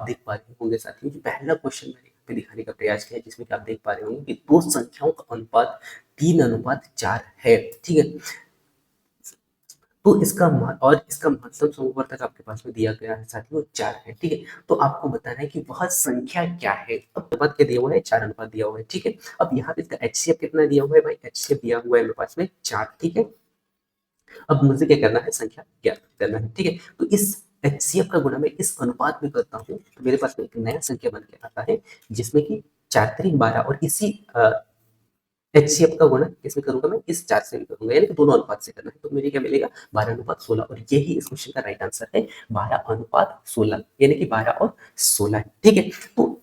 आप देख पा रहे होंगे साथियों, जो पहला क्वेश्चन मैंने यहाँ पे दिखाने का प्रयास किया है, जिसमें कि आप देख पा रहे होंगे कि दो संख्याओं का अनुपात 3:4 है। ठीक है, तो और इसका महत्तम समवर्तक आपके पास में दिया गया है साथियों 4 है। ठीक है, तो आपको बताना है कि वह संख्या क्या है। अब अनुपात क्या दिया हुआ है, 4 अनुपात दिया हुआ है। ठीक है, अब यहाँ पे इसका एचसीएफ कितना दिया हुआ है भाई, एचसीएफ दिया हुआ है मेरे पास में 4। ठीक है, अब मुझे क्या करना है, संख्या ज्ञात करना है। ठीक है, तो इस एचसीएफ का गुणा मैं इस अनुपात में करता हूँ तो मेरे पास में एक नया संख्या बन के आता है, जिसमें कि 4 3 12 और इसी एचसीएफ का गुणा किसमें करूंगा, मैं इस 4 से भी करूंगा, यानी कि दोनों अनुपात से करना है। तो मुझे क्या मिलेगा, 12:16, और यही इस क्वेश्चन का राइट आंसर है, 12:16, यानी कि 12 और 16 है। ठीक है, तो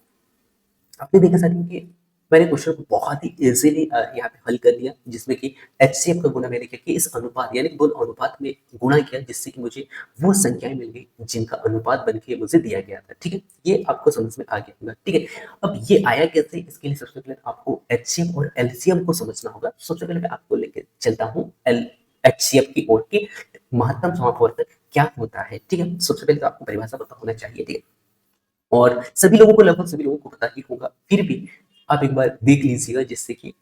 आपने देखा साथियों कि मैंने क्वेश्चन को बहुत ही इजीली यहाँ पे हल कर लिया, जिसमें कि एचसीएफ का गुणा मैंने क्या किया, इस अनुपात यानी कि दोनों अनुपात में गुणा किया, जिससे कि मुझे वो संख्याएं मिल गई जिनका अनुपात बन के मुझे दिया गया था। ठीक है, ये आपको समझ में आ गया होगा। ठीक है, अब ये आया कैसे, इसके लिए सबसे पहले आपको एचसीएफ और एलसीएम को समझना होगा। सबसे पहले मैं आपको लेके चलता हूँ एचसीएफ की ओर की, महत्तम समापवर्तक क्या होता है। ठीक है, सबसे पहले तो आपको परिभाषा पता होना चाहिए। ठीक है, और सभी लोगों को, लगभग सभी लोगों को पता ही होगा, फिर भी आप एक बार देख लीजिएगा, जिससे कि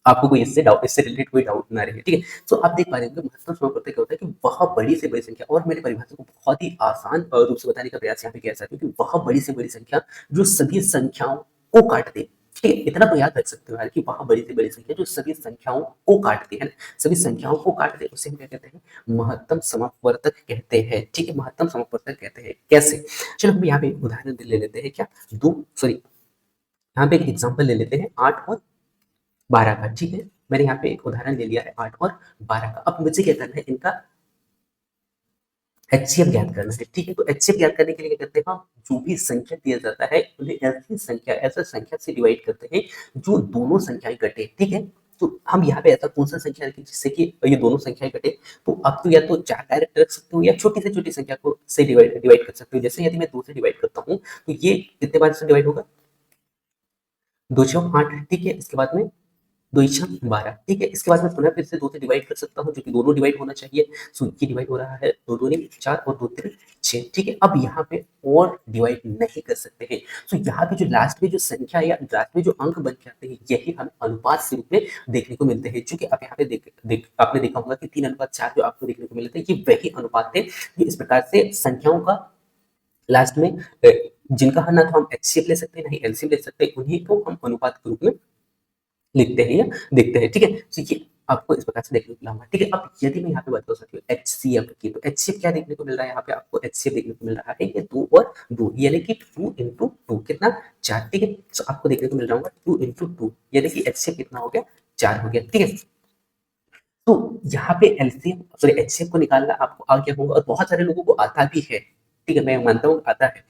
आपको कोई इससे रिलेटेड कोई डाउट ना रहे। ठीक है, तो आप देख पा रहे होंगे महत्तम समापवर्तक क्या होता है कि वह बड़ी से बड़ी संख्या, और मैंने परिभाषा को बहुत ही आसान रूप से बताने का प्रयास यहाँ पे किया है कि वह बड़ी से बड़ी संख्या जो सभी संख्याओं को काट दे। ठीक है, इतना तो याद रख सकते हो यार कि वह बड़ी से बड़ी संख्या जो सभी संख्याओं को काटती है, सभी संख्याओं को काट दे, उसे हम क्या कहते हैं, महत्तम समापवर्तक कहते हैं। ठीक है, महत्तम समापवर्तक कहते हैं। कैसे, चलो हम यहाँ पे एक उदाहरण ले लेते हैं, क्या दो सॉरी यहाँ पे एक एग्जांपल ले लेते हैं 8 और 12 का। ठीक है, मैंने यहाँ पे एक उदाहरण ले लिया है 8 और 12 का। अब मुझे क्या करना है, इनका एचसीएफ ज्ञात करना है। ठीक है, तो एचसीएफ ज्ञात करने के लिए क्या करते हैं, हम जो भी संख्या दिया जाता है उन्हें ऐसा संख्या से डिवाइड करते हैं जो दोनों संख्याएं कटे। ठीक है, तो हम यहाँ पे ऐसा कौन सा संख्या रखें जिससे कि ये दोनों संख्याएं कटे, तो आप तो या तो 4 डायरेक्ट रख सकते हो, या छोटी से छोटी संख्या को से डिवाइड कर सकते हो। जैसे यदि मैं 2 से डिवाइड करता हूँ तो ये कितने बार से डिवाइड होगा, 2 चौक 8। ठीक है, इसके बाद में 2 इच्छा 12। ठीक है, इसके बाद मैं पुनः फिर से 2 से डिवाइड कर सकता हूँ, जो कि दोनों डिवाइड होना चाहिए। सो ये डिवाइड हो रहा है, 2 दूनी 4 और 2 तीन 6। ठीक है, अब यहाँ पे और डिवाइड नहीं कर सकते हैं। सो यहाँ पे जो लास्ट में जो संख्या या लास्ट में जो अंक बन के आते हैं, यही हमें अनुपात के रूप में देखने को मिलते हैं। चूंकि आप यहाँ पे आपने देखा होगा कि 3:4 जो आपको देखने को मिलते हैं, ये वही अनुपात थे जो इस प्रकार से संख्याओं का लास्ट में जिनका ना तो हम एचसीएफ ले सकते हैं, नहीं एलसीएम ले सकते, उन्हीं को हम अनुपात के रूप में लिखते हैं या देखते हैं। ठीक है, तो ये आपको इस प्रकार से देखने को मिला। ठीक है, अब यदि मैं यहाँ पे बात करूँ साथियों एचसीएफ की, तो एचसीएफ क्या देखने को मिल रहा है, यहाँ पे आपको एचसीएफ देखने को मिल रहा है ये 2 और 2, यानी कि 2 into 2 कितना 4। ठीक है, तो आपको देखने को मिल रहा होगा 2 into 2, यानी कि एचसीएफ कितना हो गया, 4 हो गया। ठीक है, तो यहाँ पे एलसीएम सॉरी एचसीएफ को निकालना आपको आ गया होगा, और बहुत सारे लोगों को आता भी है। ठीक है, मैं मानता हूँ आता है,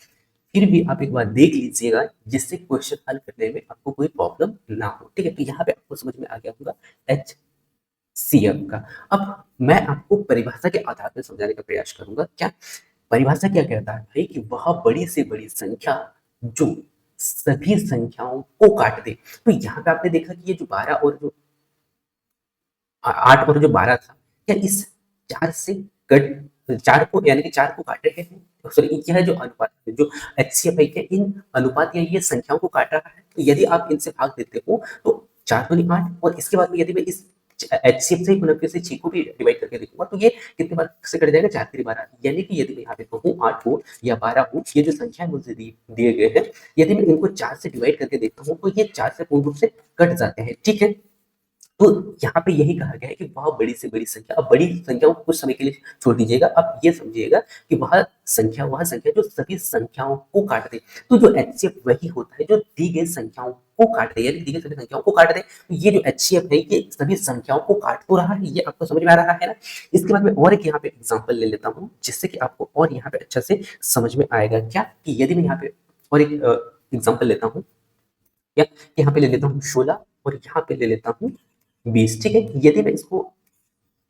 फिर भी आप एक बार देख लीजिएगा, जिससे क्वेश्चन हल करने में आपको कोई प्रॉब्लम ना हो। ठीक है, तो यहाँ पे आपको समझ में आ गया होगा एचसीएफ का। अब मैं आपको परिभाषा के आधार पर समझाने का प्रयास करूंगा। क्या परिभाषा क्या कहता है भाई, कि वह बड़ी से बड़ी संख्या जो सभी संख्याओं को काट दे। तो यहाँ पे आपने देखा कि ये जो 12 और जो 8 और जो 12 था, क्या इस 4 से कट 4 को यानी कि 4 को काट रहे हैं, सॉरी यह जो अनुपात है, जो एचसीएफ है, क्या इन अनुपात या ये संख्याओं को काट रहा है। तो यदि आप इनसे भाग देते हो तो 4 दूनी 8, और इसके बाद में यदि मैं इस एचसीएफ से पुनः फिर से 6 को भी डिवाइड करके देखूंगा तो ये कितने बार से कट जाएगा, 4 3 12। यानी कि यदि मैं यहाँ पे कहूँ 8 हो या 12 हो, ये जो संख्या मुझे दिए गए हैं, यदि मैं इनको 4 से डिवाइड करके देखता हूँ तो ये 4 से पूर्ण रूप से कट जाते हैं। ठीक है, तो यहाँ पे यही कहा गया है कि वह बड़ी से बड़ी संख्या, अब बड़ी संख्याओं को कुछ समय के लिए छोड़ दीजिएगा, अब ये समझिएगा कि वह संख्या जो सभी संख्याओं को काट दे। तो जो एचसीएफ वही होता है जो दी गई संख्याओं को काट दे, यानी दी गई सभी संख्याओं को काट दे। तो ये जो एचसीएफ है ये सभी संख्याओं को काट तो रहा है, ये आपको समझ में आ रहा है ना। इसके बाद मैं और एक यहाँ पे एग्जाम्पल ले लेता हूँ, जिससे कि आपको और यहाँ पे अच्छा से समझ में आएगा। क्या कि यदि मैं यहाँ पे और एक एग्जाम्पल लेता हूँ, या यहाँ पे ले लेता हूँ 16 और यहाँ पे ले लेता हूँ 20। ठीक है, यदि मैं इसको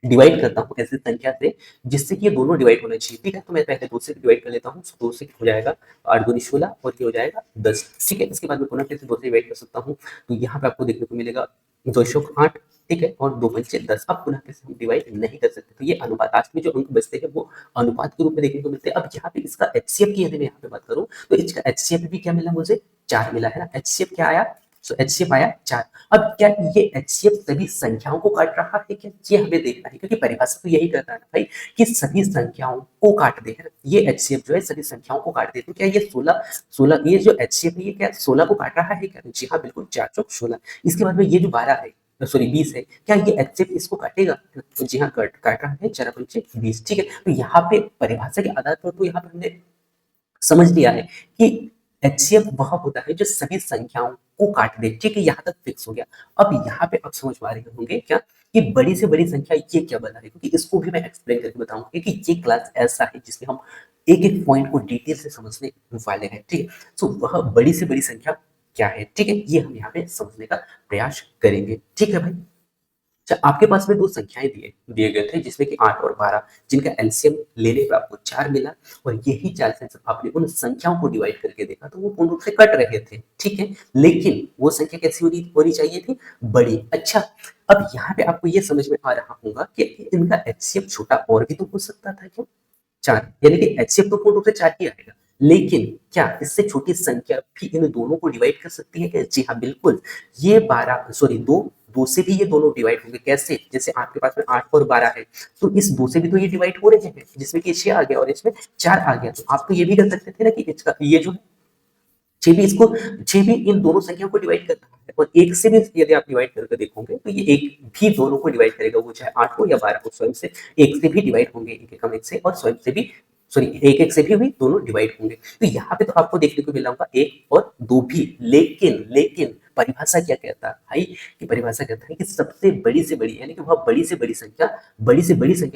डिवाइड करता हूँ ऐसी संख्या से जिससे कि ये दोनों डिवाइड होने चाहिए। ठीक है, तो मैं पहले 2 से डिवाइड कर लेता हूँ, 2 से हो जाएगा 8 दूनी 16 और ये हो जाएगा 10। ठीक है, इसके बाद में पुनः फिर से 2 से डिवाइड कर सकता हूँ, तो यहाँ पे आपको देखने को मिलेगा 2 8 ठीक है, और 2 पंचे 10। अब पुनः कैसे हम डिवाइड नहीं कर सकते, तो ये अनुपात लास्ट में जो अंक बचते हैं वो अनुपात के रूप में देखने को मिलते हैं। अब यहाँ पे इसका एचसीएफ की यदि मैं यहाँ पे बात करूँ तो इसका एचसीएफ भी क्या मिला मुझे, 4 मिला है ना। एचसीएफ क्या आया, सो एचसीएफ आया 4। अब क्या ये एचसीएफ सभी संख्याओं को काट रहा है क्या, ये हमें देखना है, क्योंकि परिभाषा तो यही कहता है ना भाई कि सभी संख्याओं को काट दे, है ना। ये एचसीएफ जो है सभी संख्याओं को काट दे, तो क्या ये 16 ये जो एचसीएफ है ये क्या 16 को काट रहा है क्या, तो जी हाँ बिल्कुल, 4 चौक 16। इसके बाद में ये जो 12 है, सॉरी 20 है, क्या ये एचसीएफ इसको काटेगा, तो जी हाँ काट रहा है, 4 पंचे 20। ठीक है, तो यहाँ पे परिभाषा के आधार पर तो यहाँ पर हमने समझ लिया है कि एचसीएफ वह होता है जो सभी संख्याओं को काट दे। ठीक है, यहाँ तक फिक्स हो गया। अब यहाँ पे अब समझ पा रहे होंगे क्या कि बड़ी से बड़ी संख्या ये क्या बना है, क्योंकि इसको भी मैं एक्सप्लेन करके बताऊंगा कि ये क्लास ऐसा है जिसमें हम एक एक पॉइंट को डिटेल से समझने वाले हैं। ठीक है, सो वह बड़ी से बड़ी संख्या क्या है, ठीक है, ये हम यहाँ पे समझने का प्रयास करेंगे। ठीक है भाई, अच्छा आपके पास में दो संख्याएं दिए गए थे जिसमें कि 8 और 12, जिनका एलसीएम लेने पर आपको 4 मिला, और यही 4 से जब आपने उन संख्याओं को डिवाइड करके देखा तो वो पूर्ण रूप से कट रहे थे। ठीक है, लेकिन वो संख्या कैसी होनी चाहिए थी, बड़ी। अच्छा, अब यहाँ पे आपको ये समझ में आ रहा होगा कि इनका एचसीएफ छोटा और भी तो हो सकता था क्या, 4, यानी कि एचसीएफ तो पूर्ण रूप से 4 ही आएगा, लेकिन क्या इससे छोटी संख्या भी इन दोनों को डिवाइड कर सकती है क्या, जी हाँ बिल्कुल। ये 12 सॉरी 2, 2 से भी ये दोनों डिवाइड होंगे, कैसे, जैसे आपके पास में 8 और 12 है, तो इस 2 से भी तो ये डिवाइड हो रहे हैं, जिसमें कि 6 आ गया और इसमें 4 आ गया, तो आप तो ये भी कर सकते थे ना कि इसका ये जो 6 भी इन दोनों संख्याओं को डिवाइड करता है, और 1 से भी यदि आप डिवाइड करके देखोगे तो ये 1 भी दोनों को डिवाइड करेगा, वो चाहे 8 हो या 12 हो, स्वयं से 1 से भी डिवाइड होंगे, एक एकम 1 से, और स्वयं से भी सॉरी 1 से भी दोनों डिवाइड होंगे। तो यहाँ पे तो आपको देखने को मिला होगा 1 और 2 भी, लेकिन लेकिन परिभाषा क्या कहता है भाई, कि परिभाषा कहता है कि सबसे बड़ी से बड़ी, यानी कि वह बड़ी से बड़ी संख्या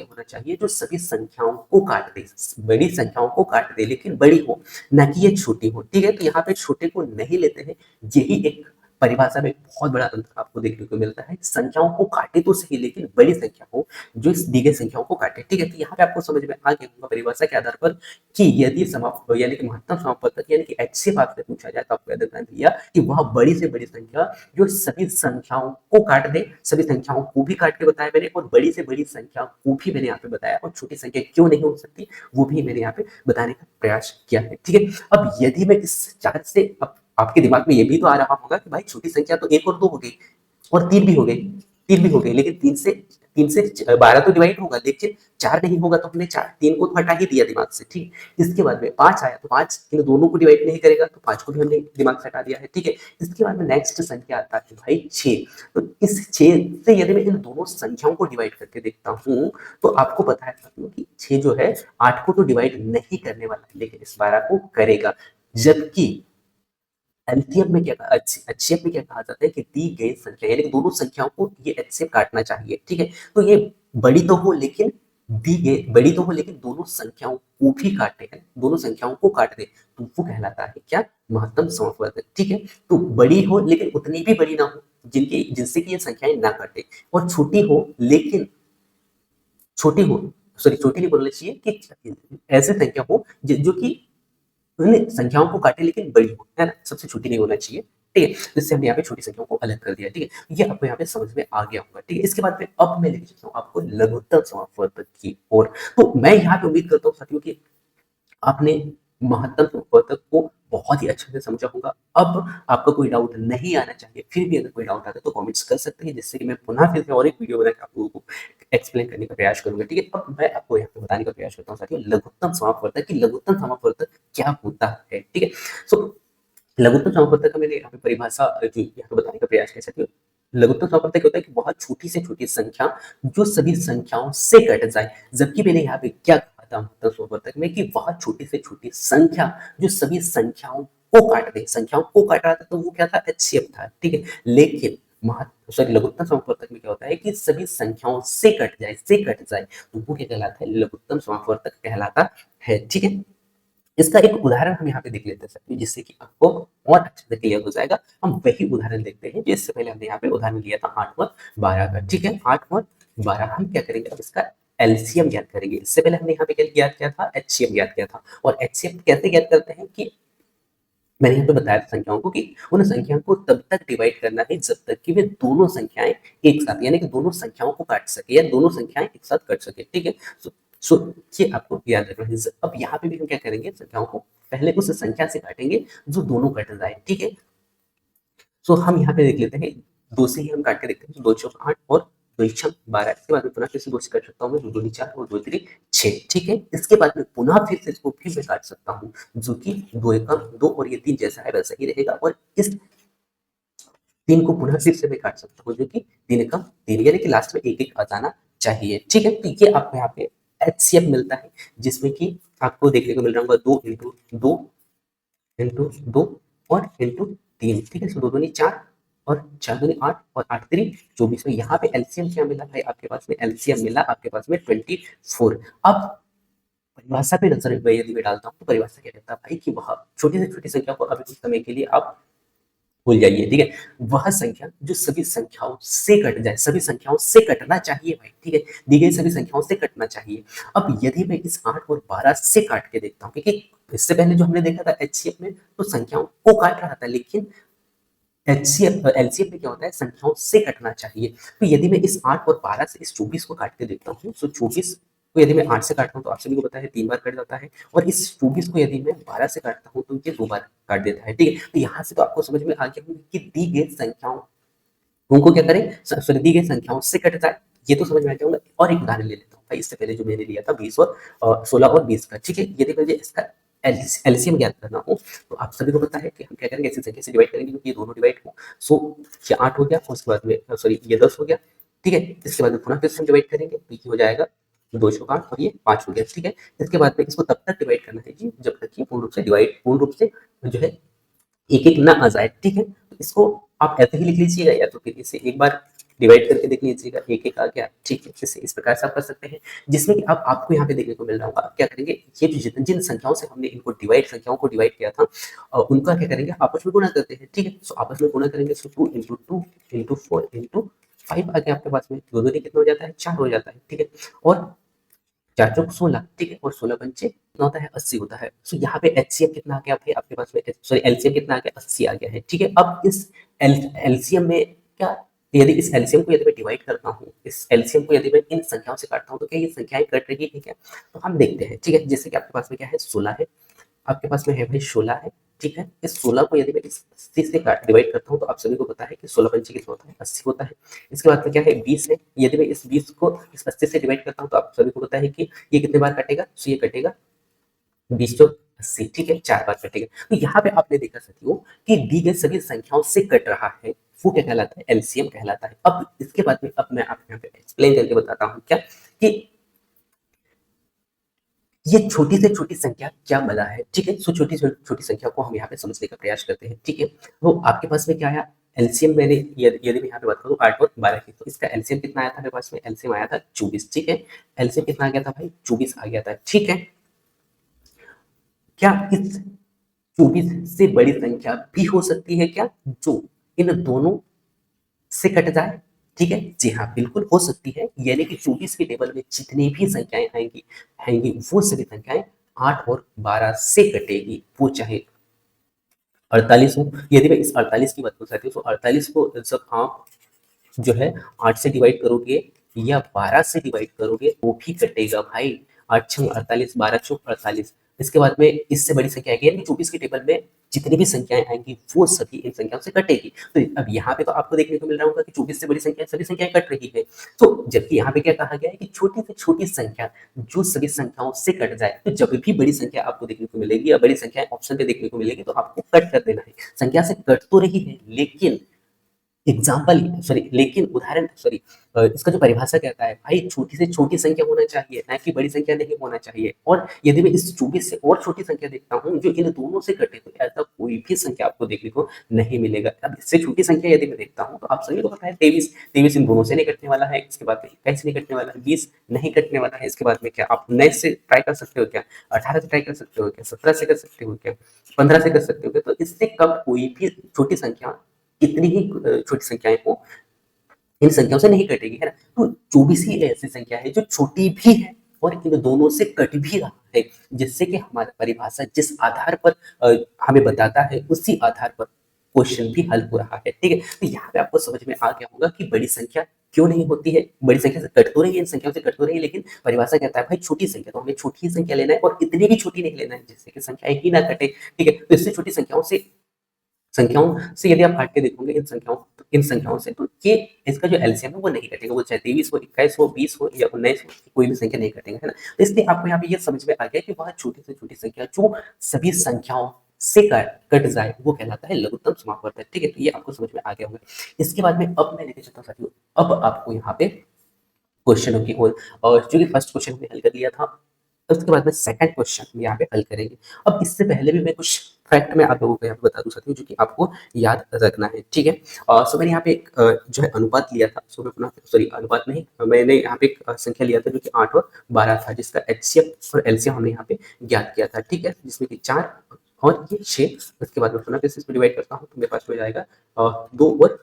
होना चाहिए जो सभी संख्याओं को काट दे, बड़ी संख्याओं को काट दे लेकिन बड़ी हो, ना कि ये छोटी हो। ठीक है, तो यहाँ पे छोटे को नहीं लेते हैं, यही एक परिभाषा में बहुत बड़ा अंतर आपको देखने को मिलता है। संख्याओं को काटे तो सही, लेकिन बड़ी संख्या हो जो इस दी गई संख्याओं को काटे। ठीक है, तो यहाँ पे आपको समझ में आ गया होगा परिभाषा के आधार पर कि यदि समाप्त यानी कि महत्तम समापवर्तक यानी कि एचसीएफ आपसे पूछा जाए तो आपको याद रखना है भैया कि वह बड़ी से बड़ी संख्या जो सभी संख्याओं को काट दे, सभी संख्याओं को भी काट के बताया मैंने, और बड़ी से बड़ी संख्या को भी मैंने यहाँ पे बताया, और छोटी संख्या क्यों नहीं हो सकती वो भी मैंने यहाँ पे बताने का प्रयास किया है। ठीक है, अब यदि मैं इस चार्ट से अब आपके दिमाग में ये भी तो आ रहा होगा कि भाई छोटी संख्या तो 1 और 2 हो गई और 3 भी हो गई, 3 भी हो गई, लेकिन 3 से 12 तो डिवाइड होगा, लेकिन 4 नहीं होगा, तो हमने 3 को तो हटा ही दिया दिमाग से। ठीक, इसके बाद में 5 आया तो 5 इन दोनों को डिवाइड नहीं करेगा, तो 5 को भी हमने दिमाग से हटा दिया है। ठीक है, इसके बाद में नेक्स्ट संख्या आता है भाई 6, तो इस 6 से यदि मैं इन दोनों संख्याओं को डिवाइड करके देखता हूँ तो आपको पता है कि 6 जो है 8 को तो डिवाइड नहीं करने वाला है, लेकिन इस 12 को करेगा, जबकि एलसीएम में क्या एचसीएफ में क्या कहा जाता है कि दी गई संख्या यानी कि दोनों संख्याओं को ये एचसीएफ काटना चाहिए। ठीक है, तो ये बड़ी तो हो लेकिन बड़ी तो हो लेकिन दोनों संख्याओं को भी काटे, हैं दोनों संख्याओं को काट दे, तो वो कहलाता है क्या, महत्तम समापवर्तक। ठीक है, तो बड़ी हो लेकिन उतनी भी बड़ी ना हो जिनसे कि ये संख्याएं ना काटे, और छोटी हो लेकिन छोटी हो सॉरी छोटी नहीं बोलना चाहिए कि ऐसी संख्या हो जो कि उन संख्याओं को काटे लेकिन बड़ी हो, है ना, सबसे छोटी नहीं होना चाहिए। ठीक है, जिससे हमने यहाँ पे छोटी संख्याओं को अलग कर दिया। ठीक है, ये आपको यहाँ पे समझ में आ गया होगा। ठीक है, इसके बाद में अब मैं लेके चलता हूँ आपको लघुत्तम समापवर्तक की ओर। तो मैं यहाँ पे उम्मीद करता हूँ साथियों कि आपने महत्तम समापवर्तक को बहुत ही अच्छे से समझा होगा। अब आपका कोई डाउट नहीं आना चाहिए, फिर भी अगर कोई डाउट आता है तो कमेंट्स कर सकते हैं, जिससे कि मैं पुनः फिर से और एक वीडियो बना के आप लोगों को एक्सप्लेन करने का प्रयास करूंगा। ठीक है, अब मैं आपको यहाँ पे बताने का प्रयास करता हूँ साथियों लघुत्तम समापवर्तक की लघुत्तम समापवर्तक क्या होता है। ठीक है, सो लघुत्तम समापवर्तक का मैंने यहाँ पे परिभाषा जो यहाँ पे बताने का प्रयास किया साथियों। लघुत्तम समापवर्तक होता है कि बहुत छोटी से छोटी संख्या जो सभी संख्याओं से कट जाए, जबकि मैंने यहाँ पे क्या कहा था महत्तम समापवर्तक में कि बहुत छोटी से छोटी संख्या जो सभी संख्याओं को काट दे, संख्याओं को काट रहा था तो वो क्या था, एचसीएफ था। ठीक है, लेकिन लघुत्तम समापवर्तक में क्या होता है कि सभी संख्याओं से कट जाए, तो वो क्या कहलाता है, लघुत्तम समापवर्तक कहलाता है। ठीक है, इसका एक उदाहरण हम यहाँ पे देख लेते हैं जिससे कि आपको और अच्छे से क्लियर हो जाएगा। हम वही उदाहरण देखते हैं जो इससे पहले हमने यहाँ पे उदाहरण लिया था 8 और 12 का। ठीक है, 8 और 12 हम क्या करेंगे, अब इसका एलसीएम ज्ञात करेंगे। इससे पहले हमने यहाँ पे क्या ज्ञात किया था, एचसीएफ ज्ञात किया था। और एचसीएफ कैसे ज्ञात करते हैं कि मैंने यहाँ पे बताया था संख्याओं को कि उन संख्याओं को तब तक डिवाइड करना है जब तक कि वे दोनों संख्याएं एक साथ, यानी कि दोनों संख्याओं को काट सके या दोनों संख्याएं एक साथ कट सके, ठीक है। सो ये आपको याद रखना है। अब यहाँ पे भी हम क्या करेंगे, संख्याओं को पहले उस संख्या से काटेंगे जो दोनों कट जाए, ठीक है। सो हम यहाँ पे देख लेते हैं, दो से ही हम काट के देखते हैं, तो दो चौक 8 और दो छक 12। इसके बाद में पुनः फिर से दो से काट सकता हूँ मैं, दो दूनी 4 और दो तीन 6, ठीक है। इसके बाद में पुनः फिर से इसको फिर मैं काट सकता हूँ, जो कि दो एकम 2 और ये 3 जैसा है वैसा ही रहेगा, और इस 3 को पुनः फिर से मैं काट सकता हूँ, जो कि 3 एकम 3, यानी कि लास्ट में एक एक आ जाना चाहिए, ठीक है। तो ये आपको यहाँ पे एचसीएफ मिलता है, जिसमें कि आपको देखने को मिल रहा होगा 2 इंटू 2 इंटू 2 और इंटू 3, ठीक है। सो 2 दूनी 4 और 4 दूनी 8 और 8 3 24 में यहाँ पे एलसीएम क्या मिला भाई, आपके पास में एलसीएम मिला आपके पास में 24। अब परिभाषा पे नजर यदि मैं डालता हूँ तो परिभाषा क्या कहता है भाई कि वह छोटी से छोटी संख्या को अभी कुछ समय के लिए आप भूल जाइए, ठीक है। वह संख्या जो सभी संख्याओं से कट जाए, सभी संख्याओं से कटना चाहिए भाई, ठीक है। दी गई सभी संख्याओं से कटना चाहिए। अब यदि मैं इस 8 और 12 से काट के देखता हूँ, क्योंकि इससे पहले जो हमने देखा था एचसीएफ में तो संख्याओं को काट रहा था, लेकिन एचसीएफ एलसीएफ में क्या होता है, संख्याओं से कटना चाहिए। तो यदि मैं इस 8 और 12 से इस 24 को काट के देखता हूँ, तो 24 को यदि मैं 8 से काटता हूँ तो आप सभी को पता है 3 बार कट जाता है, और इस 24 को यदि मैं 12 से काटता हूँ तो ये 2 बार काट देता है, ठीक है। तो यहाँ से तो आपको समझ में आ गया होगा कि दी गई संख्याओं उनको क्या करें, सॉरी दी गई संख्याओं से कट जाए, ये तो समझ में आ गया होगा। और एक उदाहरण ले लेता हूँ भाई, इससे पहले जो मैंने लिया था 20 और 16 और 20 का, ठीक है। यदि मुझे इसका एलसीएम ज्ञात करना हो तो आप सभी को पता है कि हम क्या करेंगे, ऐसी संख्या से डिवाइड करेंगे क्योंकि ये दोनों डिवाइड हो। सो ये 8 हो गया, उसके बाद में सॉरी ये 10 हो गया, ठीक है। इसके बाद में पुनः फिर से हम डिवाइड करेंगे तो ये हो जाएगा 2 चौक 8 और ये 5 हो गया, ठीक है। इसके बाद में इसको तब तक डिवाइड करना है जी जब तक ये पूर्ण रूप से डिवाइड, पूर्ण रूप से जो है एक एक ना आ जाए, ठीक है। तो इसको आप ऐसे ही लिख लीजिएगा या तो फिर इसे एक बार डिवाइड करके देख लीजिएगा, एक एक आ गया, ठीक है। इसे इस प्रकार से आप कर सकते हैं, जिसमें कि अब आपको यहाँ पे देखने को मिल रहा होगा। आप क्या करेंगे, ये जो जिन जिन संख्याओं से हमने इनको डिवाइड संख्याओं को डिवाइड किया था उनका क्या करेंगे, आपस में गुणा करते हैं, ठीक है। सो आपस में गुणा करेंगे, सो 2 इंटू 2 इंटू 4 इंटू 5 आ गया आपके पास में, दो दो कितना हो जाता है, 4 हो जाता है, ठीक है। और 4 चौक 16, ठीक है, और 16 पंचे कितना होता है, 80 होता है। सो यहाँ पे एचसीएफ कितना आ गया भाई आपके पास में, सॉरी एलसीएम कितना आ गया, 80 आ गया है, ठीक है। अब इस एलसीएम में क्या, यदि इस एलसीएम को यदि मैं डिवाइड करता हूँ, इस एलसीएम को यदि मैं इन संख्याओं से काटता हूँ तो क्या ये संख्याएं कट रही है क्या, तो हम देखते हैं, ठीक है। जैसे कि आपके पास में क्या है, 16 है, आपके पास में है भाई 16 है, ठीक है। इस 16 को यदि मैं इस 80 से डिवाइड करता हूँ तो आप सभी को पता है कि 16 पंचे कितना होता है, 80 होता है। इसके बाद में क्या है, 20 है, यदि मैं इस 20 को इस 80 से डिवाइड करता हूँ तो आप सभी को पता है कि ये कितने बार कटेगा, तो ये कटेगा 20 चौक 80, ठीक है, 4 बार कटेगा। तो यहाँ पे आपने देखा साथियों कि दी गई सभी संख्याओं से कट रहा है, वो क्या कहलाता है, एलसीएम कहलाता है। अब इसके बाद में अब मैं आपको यहाँ पे एक्सप्लेन करके बताता हूँ क्या कि ये छोटी से छोटी संख्या क्या बना है, ठीक है। सो छोटी से छोटी संख्या को हम यहाँ पे समझने का प्रयास करते हैं, ठीक है। तो आपके पास में क्या आया, एलसीएम मैंने यदि मैं यहाँ पे बात करूँ 8 और 12 की, तो इसका एलसीएम कितना आया था मेरे पास में, एलसीएम आया था 24, ठीक है। एलसीएम कितना आ गया था भाई, 24 आ गया था, ठीक है। क्या इस 24 से बड़ी संख्या भी हो सकती है क्या, जो इन दोनों से कट जाए, ठीक है। जी हाँ, बिल्कुल हो सकती है, यानी कि 24 के टेबल में जितनी भी संख्याएं आएंगी आएंगी वो सभी संख्याएं 8 और 12 से कटेगी, वो चाहे 48 हो। यदि मैं इस 48 की बात कर सकती हूँ तो 48 को जब आप जो है 8 से डिवाइड करोगे या 12 से डिवाइड करोगे वो भी कटेगा भाई। 8 छंग 48, 12 चौक 48। इसके बाद में इससे बड़ी संख्या आएगी, यानी 24 के टेबल में जितनी भी संख्याएं आएंगी वो सभी इन संख्याओं से कटेगी। तो अब यहाँ पे तो आपको देखने को मिल रहा होगा कि 24 से बड़ी संख्या सभी संख्याएं कट रही है। तो जबकि यहाँ पे क्या कहा गया है कि छोटी से छोटी संख्या जो सभी संख्याओं से कट जाए, तो जब भी बड़ी संख्या आपको देखने को मिलेगी या बड़ी संख्या ऑप्शन पे देखने को मिलेगी तो आपको कट कर देना है। संख्या से कट तो रही है लेकिन एग्जाम्पल सॉरी लेकिन उदाहरण सॉरी इसका जो परिभाषा कहता है भाई छोटी से छोटी संख्या होना चाहिए, ना कि बड़ी संख्या नहीं होना चाहिए। और यदि मैं इस 24 से और छोटी संख्या देखता हूँ जो इन दोनों से कटे तो ऐसा कोई भी संख्या आपको देखने को नहीं मिलेगा। अब इससे छोटी संख्या यदि मैं देखता हूँ तो आप सभी को पता है 23 इन दोनों से नहीं कटने वाला है, इसके बाद में 21 नहीं कटने वाला है, 20 नहीं कटने वाला है। इसके बाद में क्या आप 19 से ट्राई कर सकते हो क्या, 18 से ट्राई कर सकते हो क्या, 17 से कर सकते हो क्या, 15 से कर सकते हो क्या। तो इससे कम कोई भी छोटी संख्या कितनी ही छोटी संख्याएं हो इन संख्याओं से नहीं कटेगी, है ना। तो 24 ही ऐसी संख्या है जो छोटी भी है और इन दोनों से कट भी रहा है। है, जिससे कि हमारा परिभाषा जिस आधार पर हमें बताता है उसी आधार पर क्वेश्चन भी हल हो रहा है। ठीक है, तो यहाँ पे आपको समझ में आ गया होगा कि बड़ी संख्या क्यों नहीं होती है, बड़ी संख्या से कट तो रही है, इन संख्याओं से कट तो रही है, लेकिन परिभाषा कहता है भाई छोटी संख्या, तो हमें छोटी ही संख्या लेना है और इतनी भी छोटी नहीं लेना है जिससे कि संख्या ही ना कटे। ठीक है, तो इससे छोटी संख्याओं से यदि आप काट के देखोगे इन संख्याओं से, तो ये इसका जो एलसीएम है वो नहीं कटेगा, वो चाहे 23 हो, 21 हो, 20 हो या 19 हो, कोई भी संख्या नहीं कटेगा, है ना। तो इसलिए आपको यहाँ पे ये समझ में आ गया कि वह छोटी से छोटी संख्या जो सभी संख्याओं से कट जाए वो कहलाता है लघुत्तम समापवर्तक। ठीक है, तो ये आपको समझ में आ गया होगा। इसके बाद में अब मैं लेके चलता हूँ साथियों, अब आपको यहाँ पे क्वेश्चनों की ओर, और जो कि फर्स्ट क्वेश्चन हमने हल कर लिया था, तो उसके बाद में सेकंड क्वेश्चन यहाँ पे हल करेंगे। अब इससे पहले भी मैं कुछ फैक्ट मैं आप लोगों को यहाँ पे बता दूं साथियों, जो कि आपको याद रखना है। ठीक है, सो मैंने यहाँ पे एक जो है अनुपात लिया था, सो मैं पुनः सॉरी अनुपात नहीं, मैंने यहाँ पे एक संख्या लिया था जो कि 8 और 12 था, जिसका एचसीएफ और एलसीएम हमने यहाँ पे ज्ञात किया था। ठीक है, जिसमें कि 4 और ये 6, उसके बाद में पुनः फिर से इसको डिवाइड करता हूँ तो मेरे पास हो जाएगा 2 और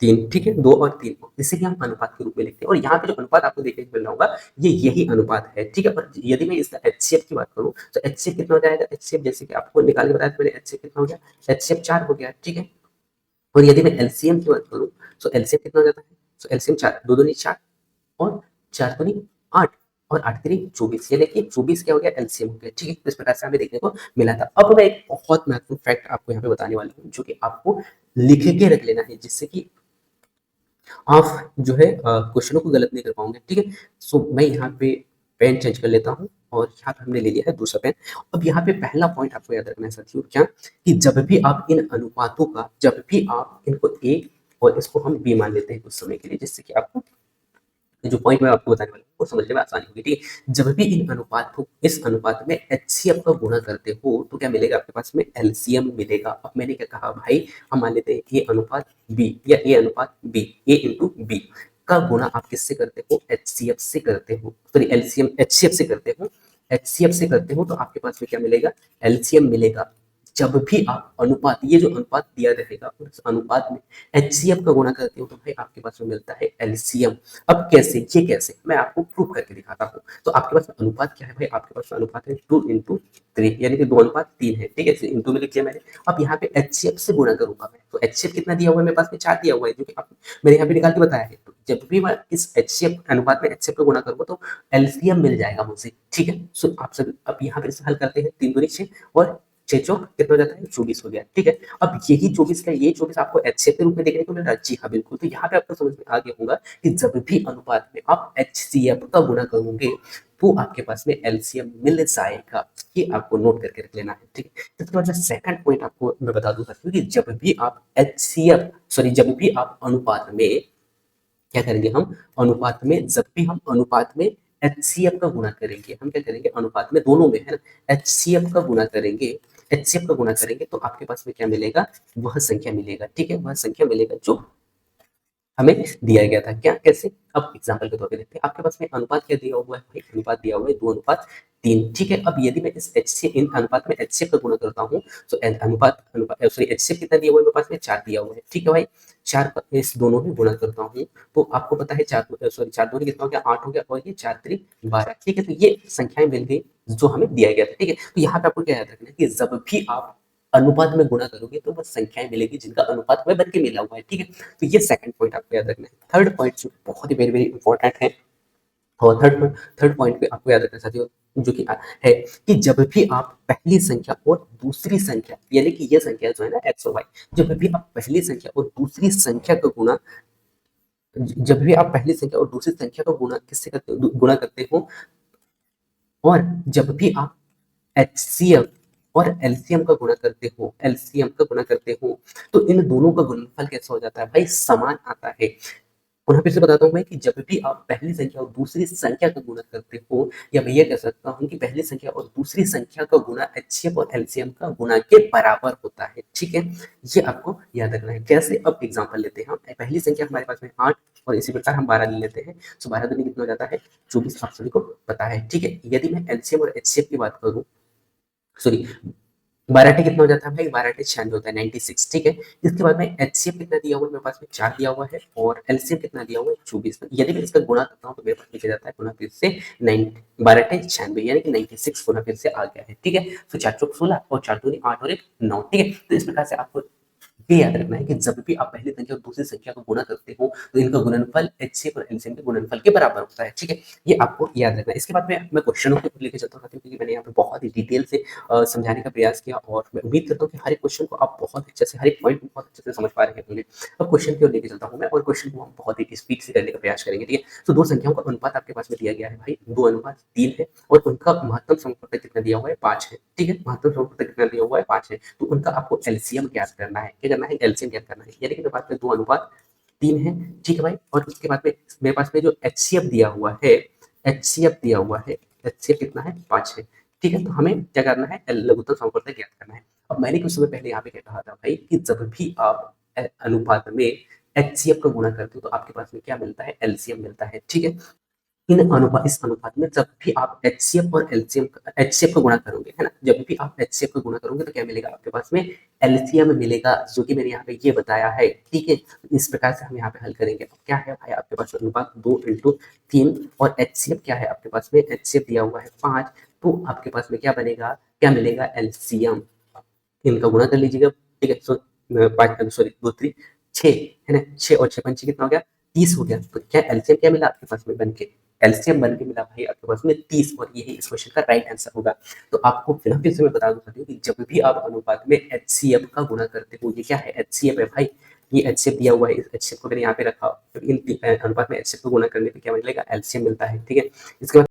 3। ठीक है, 2 और 3 को जिसे कि हम अनुपात के रूप में लिखते हैं, और यहाँ पे जो अनुपात आपको देखने को मिल रहा होगा ये यही अनुपात है। ठीक है, और यदि मैं इसका एचसीएफ की बात करूँ तो एचसीएफ कितना हो जाएगा, एचसीएफ जैसे कि आपको निकाल के बताया था मैंने, एचसीएफ कितना हो गया, एचसीएफ 4 हो गया। ठीक है, और यदि मैं एलसीएम की बात करूँ तो एलसीएम कितना हो जाता है, तो एलसीएम 4, 2 दूनी 4 और 4 दूनी 8 और 8 तीन 24, ये देखिए 24 क्या हो गया, एलसीएम हो गया। ठीक है, तो इस प्रकार से हमें देखने को मिला था। अब मैं एक बहुत महत्वपूर्ण फैक्ट आपको यहाँ पे बताने वाला हूँ, जो कि आपको लिख के रख लेना है, जिससे कि आप जो है क्वेश्चनों को गलत नहीं कर पाओगे। ठीक है, सो मैं यहाँ पे पेन चेंज कर लेता हूँ और यहाँ पे हमने ले लिया है दूसरा पेन। अब यहाँ पे पहला पॉइंट आपको याद रखना है साथियों, क्या कि जब भी आप इन अनुपातों का, जब भी आप इनको ए और इसको हम बी मान लेते हैं कुछ समय के लिए, जिससे कि आपको जो पॉइंट मैं आपको बताने वाला हूँ वो समझने में आसानी होगी। ठीक है, जब भी इन अनुपात को, इस अनुपात में एचसीएफ का गुणा करते हो तो क्या मिलेगा आपके पास में, एलसीएम मिलेगा। अब मैंने क्या कहा भाई, हम मान लेते हैं ए अनुपात बी या ए अनुपात बी, ए इंटू बी का गुणा आप किससे करते हो, एचसीएफ से करते हो, सॉरी एलसीएम एचसीएफ से करते हो, एचसीएफ से करते हो तो आपके पास में क्या मिलेगा, एलसीएम मिलेगा। जब भी आप अनुपात, ये जो अनुपात दिया रहेगा उस अनुपात में एचसीएफ का गुणा करते हो तो भाई आपके पास में मिलता है एलसीएम। अब कैसे, ये कैसे, मैं आपको प्रूव करके दिखाता हूँ। तो आपके पास अनुपात क्या है भाई, आपके पास अनुपात है 2 इंटू 3, यानी कि 2 अनुपात 3 है। ठीक है, इंटू में लिख लिया मैंने। अब यहाँ पे एचसीएफ से गुणा करूंगा मैं, तो एचसीएफ कितना दिया हुआ है मेरे पास में, 4 दिया हुआ है, जो कि आप मैंने यहाँ पे निकाल के बताया है। तो जब भी मैं इस एचसीएफ अनुपात में एचसीएफ का गुणा करूंगा तो एलसीएम मिल जाएगा मुझे। ठीक है, सो आप सब अब यहाँ पे हल करते हैं, 3 दूनी 6 और 6 चौक कितना हो जाता है, 24 हो गया। ठीक है, अब यही 24 का ये 24 आपको एचसीएफ के रूप में देखने को मिल रहा है। जी हाँ बिल्कुल, तो यहाँ पे आपको समझ में आ गया होगा कि जब भी अनुपात में आप एचसीएफ का गुणा करोगे तो आपके पास में एलसीएम मिल जाएगा। ये आपको नोट करके रख लेना है। ठीक है, इसके बाद सेकंड पॉइंट आपको मैं बता दूं साथियों कि जब भी आप एचसीएफ सॉरी जब भी आप अनुपात में क्या करेंगे, हम अनुपात में, जब भी हम अनुपात में एचसीएफ का गुणा करेंगे, हम क्या करेंगे अनुपात में, दोनों में है ना, एचसीएफ का गुणा करेंगे, एचसीएफ का गुणा करेंगे तो आपके पास में क्या मिलेगा, वह संख्या मिलेगा। ठीक है, वह संख्या मिलेगा जो हमें दिया गया था। क्या, कैसे, अब एग्जांपल के तौर पे देखते हैं। आपके पास में अनुपात क्या दिया हुआ है भाई, अनुपात दिया हुआ है 2 अनुपात 3। ठीक है, अब यदि मैं इस एचसीएफ, इन अनुपात में एचसीएफ का गुणा करता हूँ तो अनुपात अनुपात सॉरी एचसीएफ कितना दिया हुआ है मेरे पास में, 4 दिया हुआ है। ठीक है भाई, 4 इस दोनों में गुणा करता हूँ तो आपको पता है 4 सॉरी 4 दूनी कितना हो गया, 8 हो गया, और ये 4 3 12। ठीक है, तो ये संख्याएं मिल गई जो हमें दिया गया था। ठीक है, तो यहाँ पे आपको क्या याद रखना है कि जब भी आप अनुपात में गुणा करोगे तो बस संख्याएं मिलेगी जिनका अनुपात में बन के मिला हुआ है। ठीक है, तो ये सेकंड पॉइंट आपको याद रखना है। थर्ड पॉइंट जो बहुत ही वेरी वेरी इंपॉर्टेंट है, और थर्ड पॉइंट पे आपको याद रखना साथियों, जो कि है कि जब भी आप पहली संख्या और दूसरी संख्या, यानी कि ये संख्या जो है ना एक्स और वाई, जब भी आप पहली संख्या और दूसरी संख्या का गुणा, जब भी आप पहली संख्या और दूसरी संख्या का गुणा किससे करते हो, गुणा करते हो, और जब भी आप एचसीएफ और एलसीएम का गुणा करते हो, एलसीएम का गुणा करते हो, तो इन दोनों का गुणनफल कैसा हो जाता है भाई, समान आता है। पुनः फिर से बताता हूँ मैं कि जब भी आप पहली संख्या और दूसरी संख्या का गुणा करते हो, या मैं ये कह सकता हूँ कि पहली संख्या और दूसरी संख्या का गुणा एचसीएफ और एलसीएम का गुणा के बराबर होता है। ठीक है, ये आपको याद रखना है। कैसे, अब एग्जांपल लेते हैं हम। पहली संख्या हमारे पास में 8 और इसी प्रकार हम 12 ले लेते हैं, तो 12 दूनी कितना हो जाता है, 24, आप सभी को पता है। ठीक है, यदि मैं एलसीएम और एचसीएफ की बात करूँ, सॉरी 12 कितना हो जाता है भाई, 12 96 होता है, 96, ठीक है। इसके बाद में एचसीएफ कितना दिया हुआ है मेरे पास में, 4 दिया हुआ है, और एलसीएम कितना दिया हुआ है, 24। यदि मैं इसका गुणा करता हूँ तो मेरे पास नीचे जाता है गुना फिर से 12 96, यानी कि 96 गुना फिर से आ गया है, ठीक है। तो 4 चौक 16 और 4 दूनी 8 और 1 9, ठीक है। तो इस प्रकार से आपको ये याद रखना है कि जब भी आप पहली संख्या और दूसरी संख्या को गुणा करते हो तो इनका गुणनफल एचसीएफ और एलसीएम के गुणनफल के बराबर होता है, ठीक है। ये आपको याद रखना है। इसके बाद में मैं क्वेश्चनों को लेकर चलता हूँ क्योंकि मैंने यहाँ पे बहुत ही डिटेल से समझाने का प्रयास किया, और मैं उम्मीद करता हूँ कि हर एक क्वेश्चन को आप बहुत अच्छे से, हर एक पॉइंट को बहुत अच्छे से समझ पा रहे होंगे। अब क्वेश्चन की ओर लेके चलता हूँ मैं, और क्वेश्चन को हम बहुत ही स्पीड से करने का प्रयास करेंगे, ठीक है। तो दो संख्याओं का अनुपात आपके पास में दिया गया है भाई, 2:3 है, और उनका महत्तम समापवर्तक कितना दिया हुआ है, 5 है, ठीक है। महत्तम समापवर्तक कितना दिया हुआ है, 5 है। तो उनका आपको एलसीएम ज्ञात करना है। क्या करना है, एलसीएम ज्ञात करना है। यानी कि मेरे पास में 2:3 है, ठीक है भाई। और उसके बाद में मेरे पास में जो एचसीएफ दिया हुआ है, एचसीएफ दिया हुआ है, एचसीएफ कितना है, 5 है, ठीक है। तो हमें क्या करना है, लघुत्तम समापवर्तक ज्ञात करना है। अब मैंने कुछ समय पहले यहाँ पे क्या कहा था भाई, कि जब भी आप अनुपात में एचसीएफ का गुणा करते हो तो आपके पास में क्या मिलता है, एलसीएम मिलता है, ठीक है। इस अनुपात में जब भी आप एचसीएफ और एलसीएम, एचसीएफ का गुणा करोगे, है ना, जब भी आप एचसीएफ का गुणा करोगे तो क्या मिलेगा आपके पास में, एलसीएम मिलेगा, जो कि मैंने यहाँ पे ये बताया है, ठीक है। इस प्रकार से हम यहाँ पे हल करेंगे। अब क्या है भाई आपके पास अनुपात 2:3, और एचसीएफ क्या है आपके पास में, एचसीएफ दिया हुआ है 5, तो आपके पास में क्या बनेगा, क्या मिलेगा, एलसीएम। इनका गुणा कर लीजिएगा, ठीक है। सो 5, सॉरी 2 3 6, है ना, 6 और 6 पंचे कितना हो गया, 30 हो गया। तो क्या एलसीएम क्या मिला आपके पास में बन के, एलसीएम बन के मिला भाई आपके पास में 30, और यही इस क्वेश्चन का राइट आंसर होगा। तो आपको फिर से मैं बता दूं कि जब भी आप अनुपात में एचसीएफ का गुणा करते हो, ये क्या है, एचसीएफ है भाई, ये एचसीएफ दिया हुआ है, इस एचसीएफ को मैंने यहाँ पे रखा, तो इन अनुपात में एचसीएफ को गुणा करने पे क्या मिलेगा, एलसीएम मिलता है, ठीक है। इसके बाद